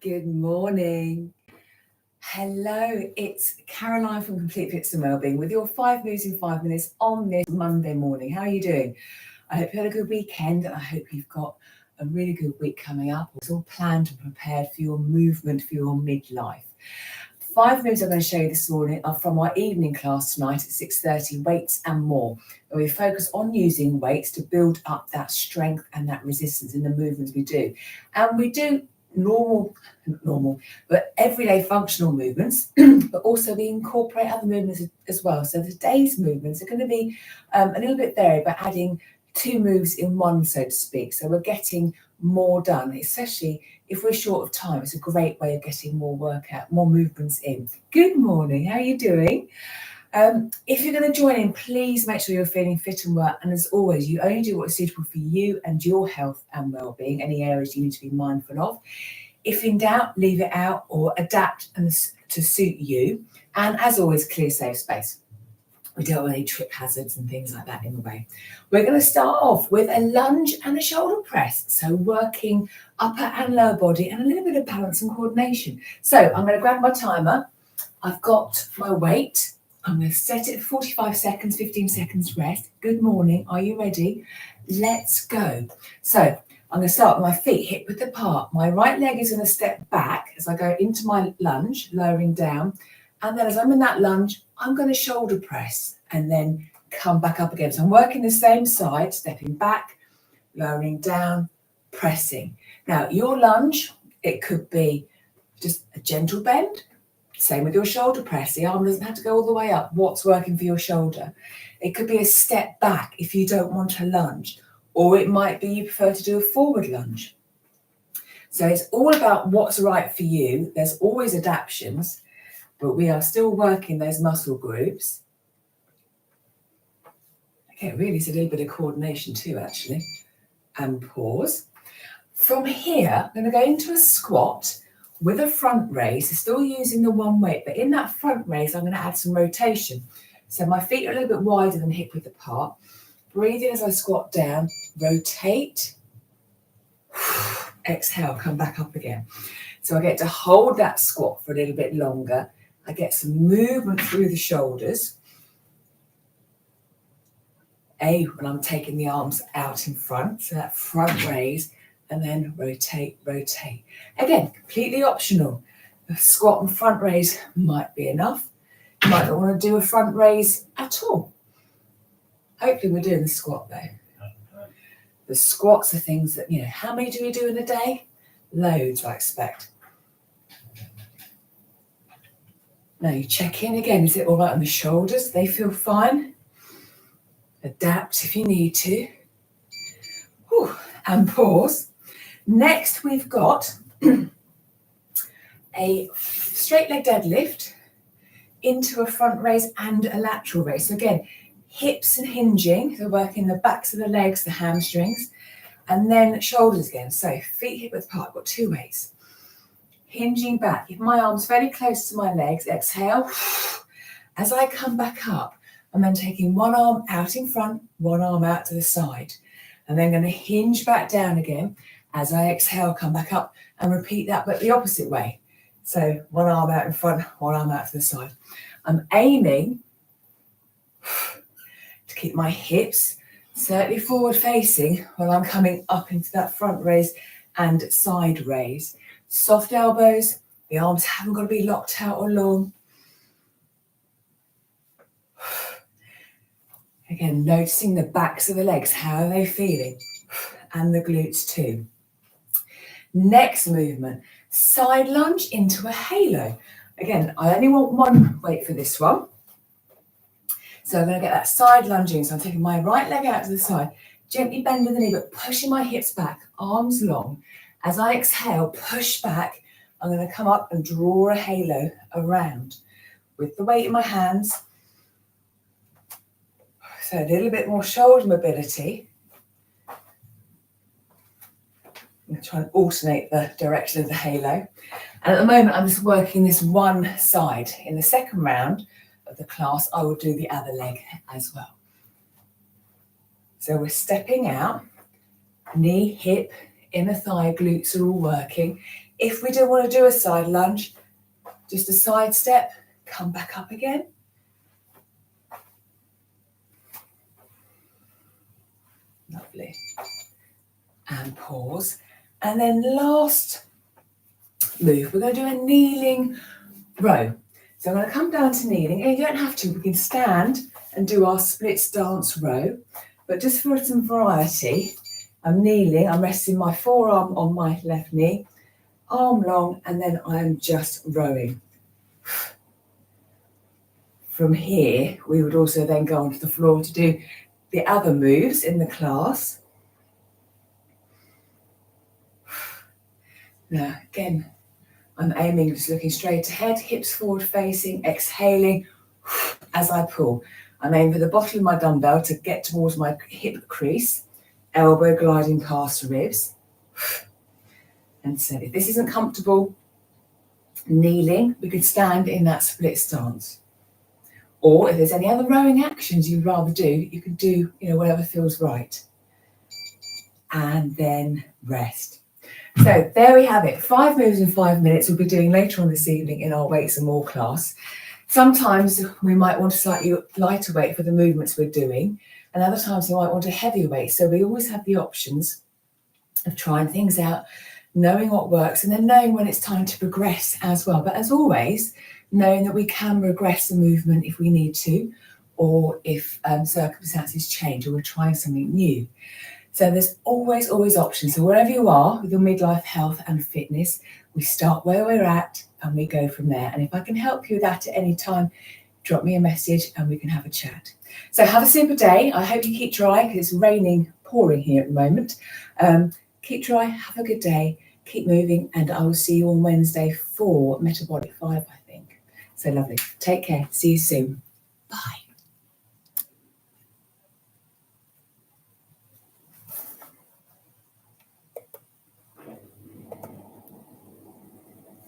Good morning. Hello, it's Caroline from Complete Fitness and Wellbeing with your 5 moves in 5 minutes on this Monday morning. How are you doing? I hope you had a good weekend and I hope you've got a really good week coming up. It's all planned and prepared for your movement for your midlife. 5 moves I'm going to show you this morning are from our evening class tonight at 6:30, weights and more. And we focus on using weights to build up that strength and that resistance in the movements we do. And we do normal, but everyday functional movements, but also we incorporate other movements as well. So today's movements are going to be a little bit varied, but adding 2 moves in one, so to speak. So we're getting more done, especially if we're short of time. It's a great way of getting more workout, more movements in. Good morning, how are you doing? If you're going to join in, please make sure you're feeling fit and well. And as always, you only do what is suitable for you and your health and well-being, any areas you need to be mindful of. If in doubt, leave it out or adapt to suit you. And as always, clear safe space. We don't want any trip hazards and things like that in the way. We're going to start off with a lunge and a shoulder press. So working upper and lower body and a little bit of balance and coordination. So I'm going to grab my timer. I've got my weight. I'm going to set it for 45 seconds, 15 seconds rest. Good morning. Are you ready? Let's go. So I'm going to start with my feet hip width apart. My right leg is going to step back as I go into my lunge, lowering down. And then as I'm in that lunge, I'm going to shoulder press and then come back up again. So I'm working the same side, stepping back, lowering down, pressing. Now, your lunge, it could be just a gentle bend. Same with your shoulder press. The arm doesn't have to go all the way up. What's working for your shoulder? It could be a step back if you don't want to lunge, or it might be you prefer to do a forward lunge. So it's all about what's right for you. There's always adaptations, but we are still working those muscle groups. Okay, really, it's a little bit of coordination too, actually. And pause. From here, I'm going to go into a squat with a front raise. So still using the one weight, but in that front raise, I'm going to add some rotation. So my feet are a little bit wider than hip width apart. Breathe in as I squat down, rotate, exhale, come back up again. So I get to hold that squat for a little bit longer. I get some movement through the shoulders. When I'm taking the arms out in front, so that front raise, and then rotate, rotate. Again, completely optional. A squat and front raise might be enough. You might not want to do a front raise at all. Hopefully we're doing the squat though. The squats are things that, how many do we do in a day? Loads, I expect. Now you check in again. Is it all right on the shoulders? They feel fine. Adapt if you need to. And pause. Next, we've got a straight leg deadlift into a front raise and a lateral raise. So again, hips and hinging, so working the backs of the legs, the hamstrings, and then shoulders again. So feet hip width apart, I've got 2 ways. Hinging back, if my arms fairly close to my legs, exhale. As I come back up, I'm then taking one arm out in front, one arm out to the side, and then going to hinge back down again. As I exhale, come back up and repeat that, but the opposite way. So one arm out in front, one arm out to the side. I'm aiming to keep my hips slightly forward facing while I'm coming up into that front raise and side raise. Soft elbows, the arms haven't got to be locked out or long. Again, noticing the backs of the legs, how are they feeling? And the glutes too. Next movement, side lunge into a halo. Again, I only want one weight for this one. So I'm going to get that side lunge in. So I'm taking my right leg out to the side, gently bending the knee, but pushing my hips back, arms long. As I exhale, push back, I'm going to come up and draw a halo around with the weight in my hands. So a little bit more shoulder mobility. I'm going to try and alternate the direction of the halo. And at the moment, I'm just working this one side. In the second round of the class, I will do the other leg as well. So we're stepping out, knee, hip, inner thigh, glutes are all working. If we do want to do a side lunge, just a side step, come back up again. Lovely. And pause. And then last move, we're going to do a kneeling row. So I'm going to come down to kneeling, and you don't have to, we can stand and do our split stance row, but just for some variety, I'm kneeling, I'm resting my forearm on my left knee, arm long, and then I'm just rowing. From here, we would also then go onto the floor to do the other moves in the class. Now, again, I'm aiming, just looking straight ahead, hips forward facing, exhaling as I pull. I'm aiming for the bottom of my dumbbell to get towards my hip crease, elbow gliding past the ribs. And so if this isn't comfortable, kneeling, we could stand in that split stance. Or if there's any other rowing actions you'd rather do, you can do, whatever feels right. And then rest. So there we have it. 5 moves in 5 minutes we'll be doing later on this evening in our weights and more class. Sometimes we might want a slightly lighter weight for the movements we're doing, and other times we might want a heavier weight. So we always have the options of trying things out, knowing what works, and then knowing when it's time to progress as well. But as always, knowing that we can regress the movement if we need to, or if circumstances change or we're trying something new. So there's always options. So wherever you are with your midlife health and fitness, we start where we're at and we go from there. And if I can help you with that at any time, drop me a message and we can have a chat. So have a super day. I hope you keep dry because it's raining, pouring here at the moment. Keep dry, have a good day, keep moving, and I will see you on Wednesday for Metabolic 5, I think. So lovely. Take care. See you soon. Bye.